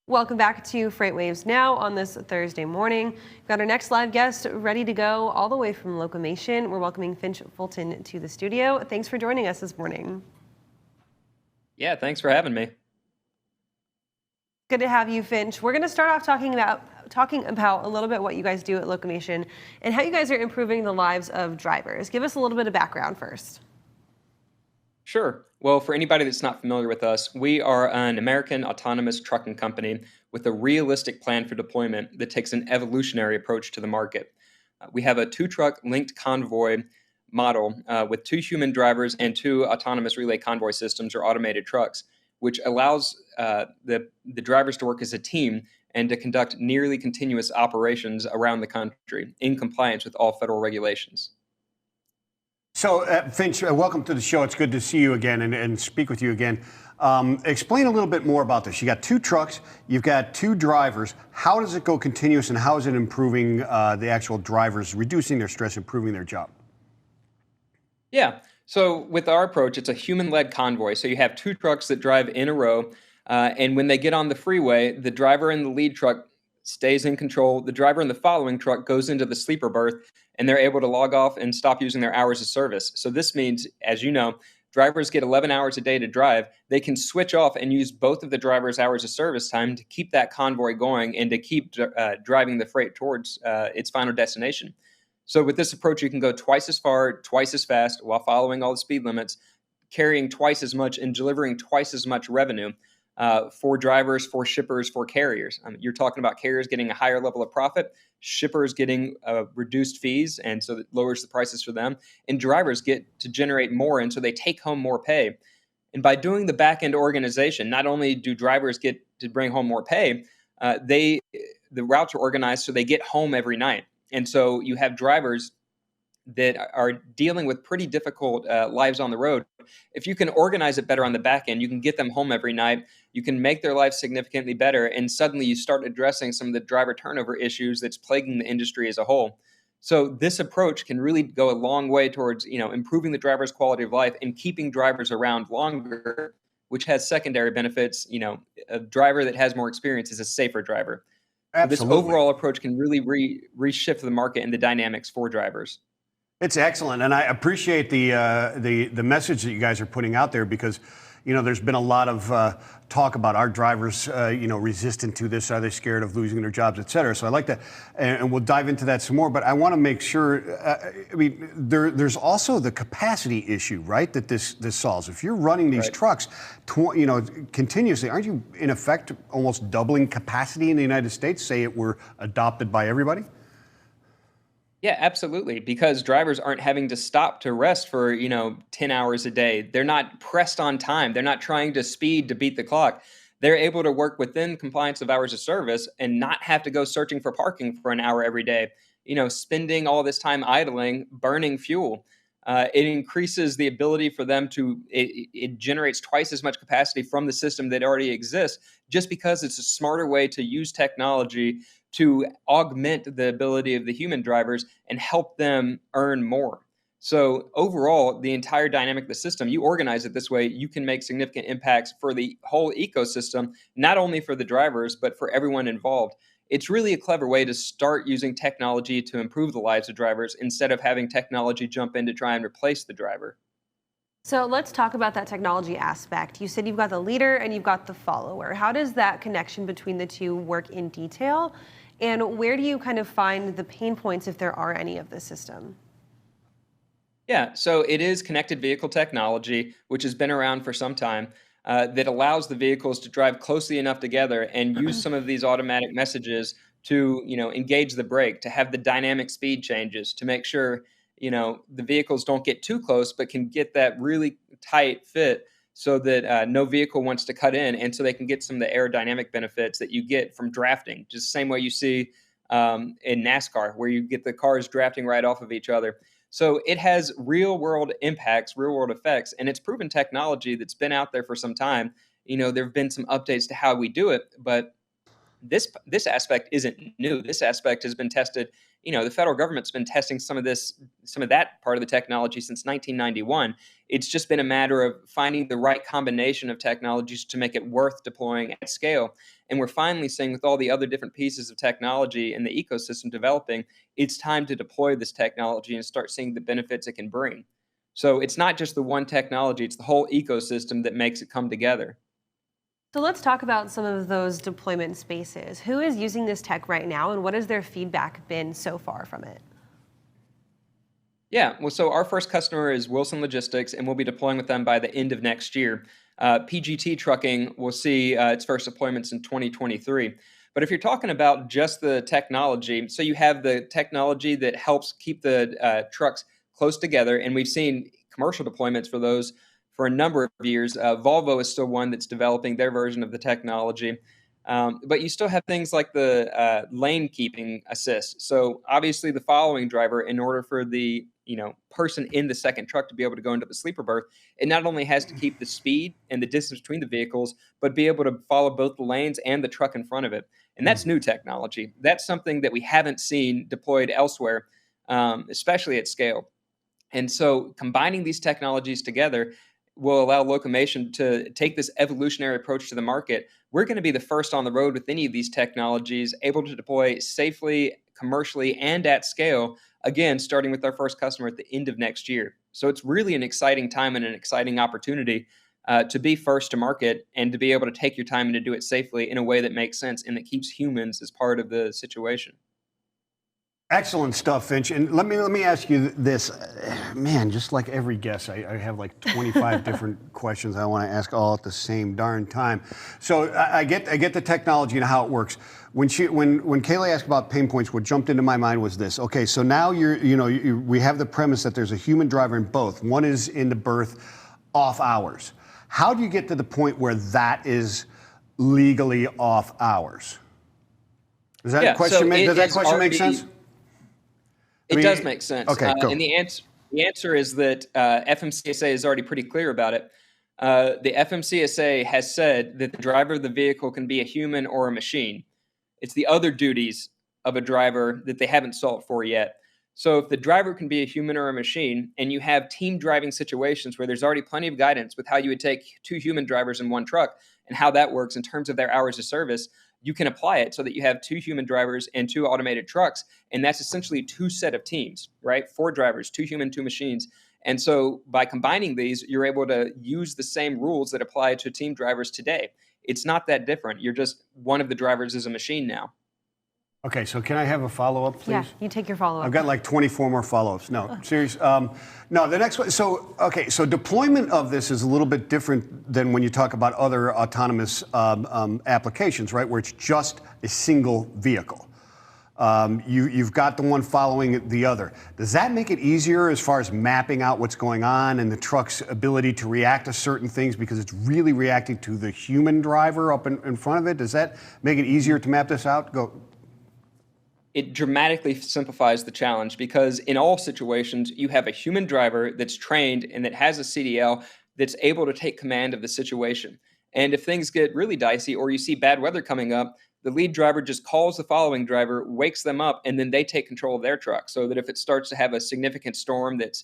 Welcome back to FreightWaves Now on this Thursday morning. We've got our next live guest ready to go all the way from Locomation. We're welcoming Finch Fulton to the studio. Thanks for joining us this morning. Yeah, thanks for having me. Good to have you, Finch. We're going to start off talking about a little bit what you guys do at Locomation and how you guys are improving the lives of drivers. Give us a little bit of background first. Sure. Well, for anybody that's not familiar with us, we are an American autonomous trucking company with a realistic plan for deployment that takes an evolutionary approach to the market. We have a two-truck linked convoy model with 2 human drivers and 2 autonomous relay convoy systems or automated trucks, which allows the drivers to work as a team and to conduct nearly continuous operations around the country in compliance with all federal regulations. So, Finch, welcome to the show. It's good to see you again and speak with you again. Explain a little bit more about this. You got 2 trucks, you've got 2 drivers. How does it go continuous, and how is it improving the actual drivers, reducing their stress, improving their job? Yeah. So with our approach, it's a human-led convoy. So you have 2 trucks that drive in a row, and when they get on the freeway, the driver in the lead truck stays in control. The driver in the following truck goes into the sleeper berth, and they're able to log off and stop using their hours of service. So this means, as you know, drivers get 11 hours a day to drive. They can switch off and use both of the driver's hours of service time to keep that convoy going and to keep driving the freight towards its final destination. So with this approach, you can go twice as far, twice as fast, while following all the speed limits, carrying twice as much and delivering twice as much revenue for drivers, for shippers, for carriers. You're talking about carriers getting a higher level of profit, shippers getting reduced fees, and so it lowers the prices for them, and drivers get to generate more, and so they take home more pay. And by doing the back-end organization, not only do drivers get to bring home more pay, the routes are organized so they get home every night. And so you have drivers that are dealing with pretty difficult lives on the road. If you can organize it better on the back end, you can get them home every night. You can make their lives significantly better. And suddenly you start addressing some of the driver turnover issues that's plaguing the industry as a whole. So this approach can really go a long way towards, improving the driver's quality of life and keeping drivers around longer, which has secondary benefits. A driver that has more experience is a safer driver. Absolutely. So this overall approach can really reshift the market and the dynamics for drivers. It's excellent, and I appreciate the message that you guys are putting out there, because there's been a lot of talk about our drivers resistant to this. Are they scared of losing their jobs, et cetera? So I like that, and we'll dive into that some more. But I want to make sure. There's also the capacity issue, right? That this solves. If you're running these trucks, continuously, aren't you in effect almost doubling capacity in the United States? Say it were adopted by everybody. Yeah, absolutely. Because drivers aren't having to stop to rest for, 10 hours a day. They're not pressed on time. They're not trying to speed to beat the clock. They're able to work within compliance of hours of service and not have to go searching for parking for an hour every day. Spending all this time idling, burning fuel. It increases the ability for them it generates twice as much capacity from the system that already exists, just because it's a smarter way to use technology to augment the ability of the human drivers and help them earn more. So overall, the entire dynamic of the system, you organize it this way, you can make significant impacts for the whole ecosystem, not only for the drivers, but for everyone involved. It's really a clever way to start using technology to improve the lives of drivers instead of having technology jump in to try and replace the driver. So let's talk about that technology aspect. You said you've got the leader and you've got the follower. How does that connection between the two work in detail? And where do you kind of find the pain points, if there are any, of the system? Yeah, so it is connected vehicle technology, which has been around for some time, that allows the vehicles to drive closely enough together and use some of these automatic messages to, engage the brake, to have the dynamic speed changes, to make sure, the vehicles don't get too close, but can get that really tight fit so that no vehicle wants to cut in, and so they can get some of the aerodynamic benefits that you get from drafting, just the same way you see in NASCAR, where you get the cars drafting right off of each other. So it has real-world impacts, real-world effects, and it's proven technology that's been out there for some time. There have been some updates to how we do it, but this aspect isn't new. This aspect has been tested the federal government's been testing some of that part of the technology since 1991. It's just been a matter of finding the right combination of technologies to make it worth deploying at scale. And we're finally seeing, with all the other different pieces of technology in the ecosystem developing, it's time to deploy this technology and start seeing the benefits it can bring. So it's not just the one technology, it's the whole ecosystem that makes it come together. So let's talk about some of those deployment spaces. Who is using this tech right now, and what has their feedback been so far from it? Yeah, well, so our first customer is Wilson Logistics, and we'll be deploying with them by the end of next year. PGT Trucking will see its first deployments in 2023. But if you're talking about just the technology, so you have the technology that helps keep the trucks close together, and we've seen commercial deployments for those for a number of years. Volvo is still one that's developing their version of the technology. But you still have things like the lane keeping assist. So obviously the following driver, in order for the person in the second truck to be able to go into the sleeper berth, it not only has to keep the speed and the distance between the vehicles, but be able to follow both the lanes and the truck in front of it. And that's new technology. That's something that we haven't seen deployed elsewhere, especially at scale. And so combining these technologies together will allow Locomation to take this evolutionary approach to the market. We're going to be the first on the road with any of these technologies, able to deploy safely, commercially, and at scale, again, starting with our first customer at the end of next year. So it's really an exciting time and an exciting opportunity to be first to market and to be able to take your time and to do it safely in a way that makes sense and that keeps humans as part of the situation. Excellent stuff, Finch. And let me ask you this, man. Just like every guest, I have like 25 different questions I want to ask all at the same darn time. So I get the technology and how it works. When Kayla asked about pain points, what jumped into my mind was this. Okay, so now we have the premise that there's a human driver in both. One is in the berth, off hours. How do you get to the point where that is legally off hours? Does that question make sense? It does make sense. Okay, go. And the answer is that FMCSA is already pretty clear about it. The FMCSA has said that the driver of the vehicle can be a human or a machine. It's the other duties of a driver that they haven't solved for yet. So if the driver can be a human or a machine, and you have team driving situations where there's already plenty of guidance with how you would take two human drivers in one truck and how that works in terms of their hours of service, you can apply it so that you have two human drivers and two automated trucks. And that's essentially two set of teams, right? 4 drivers, 2 human, 2 machines. And so by combining these, you're able to use the same rules that apply to team drivers today. It's not that different. You're just one of the drivers is a machine now. Okay, so can I have a follow-up, please? Yeah, you take your follow-up. I've got like 24 more follow-ups. No, serious. No, the next one. So deployment of this is a little bit different than when you talk about other autonomous applications, right? Where it's just a single vehicle. You've got the one following the other. Does that make it easier as far as mapping out what's going on and the truck's ability to react to certain things because it's really reacting to the human driver up in front of it? Does that make it easier to map this out? Go. It dramatically simplifies the challenge because in all situations, you have a human driver that's trained and that has a CDL that's able to take command of the situation. And if things get really dicey or you see bad weather coming up, the lead driver just calls the following driver, wakes them up, and then they take control of their truck. So that if it starts to have a significant storm that's,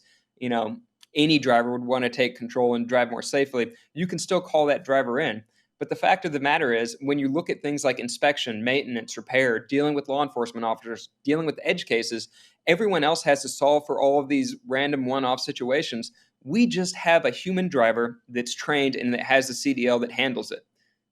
any driver would want to take control and drive more safely, you can still call that driver in. But the fact of the matter is, when you look at things like inspection, maintenance, repair, dealing with law enforcement officers, dealing with edge cases, everyone else has to solve for all of these random one-off situations. We just have a human driver that's trained and that has the CDL that handles it.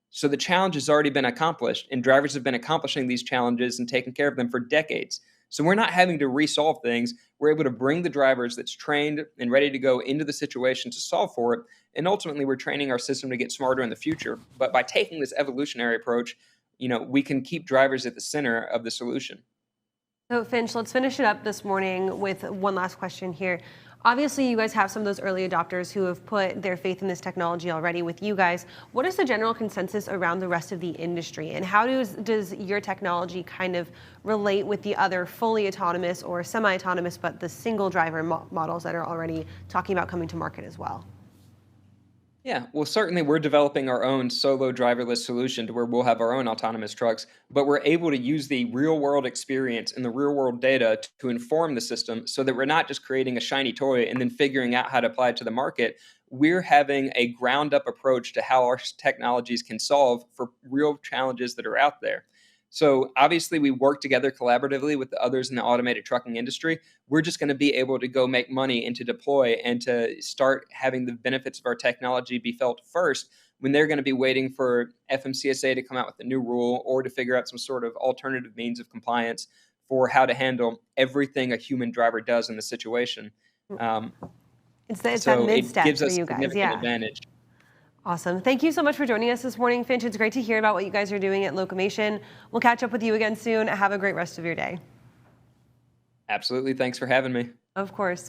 So the challenge has already been accomplished, and drivers have been accomplishing these challenges and taking care of them for decades. So we're not having to resolve things. We're able to bring the drivers that's trained and ready to go into the situation to solve for it. And ultimately, we're training our system to get smarter in the future. But by taking this evolutionary approach, we can keep drivers at the center of the solution. So Finch, let's finish it up this morning with one last question here. Obviously, you guys have some of those early adopters who have put their faith in this technology already with you guys. What is the general consensus around the rest of the industry? And how does your technology kind of relate with the other fully autonomous or semi-autonomous, but the single driver models that are already talking about coming to market as well? Yeah, well, certainly we're developing our own solo driverless solution to where we'll have our own autonomous trucks, but we're able to use the real world experience and the real world data to inform the system so that we're not just creating a shiny toy and then figuring out how to apply it to the market. We're having a ground up approach to how our technologies can solve for real challenges that are out there. So obviously, we work together collaboratively with the others in the automated trucking industry. We're just going to be able to go make money and to deploy and to start having the benefits of our technology be felt first when they're going to be waiting for FMCSA to come out with a new rule or to figure out some sort of alternative means of compliance for how to handle everything a human driver does in the situation. Um, It's that so mid it step gives for us you guys. significant Yeah. advantage. Awesome. Thank you so much for joining us this morning, Finch. It's great to hear about what you guys are doing at Locomation. We'll catch up with you again soon. Have a great rest of your day. Absolutely. Thanks for having me. Of course.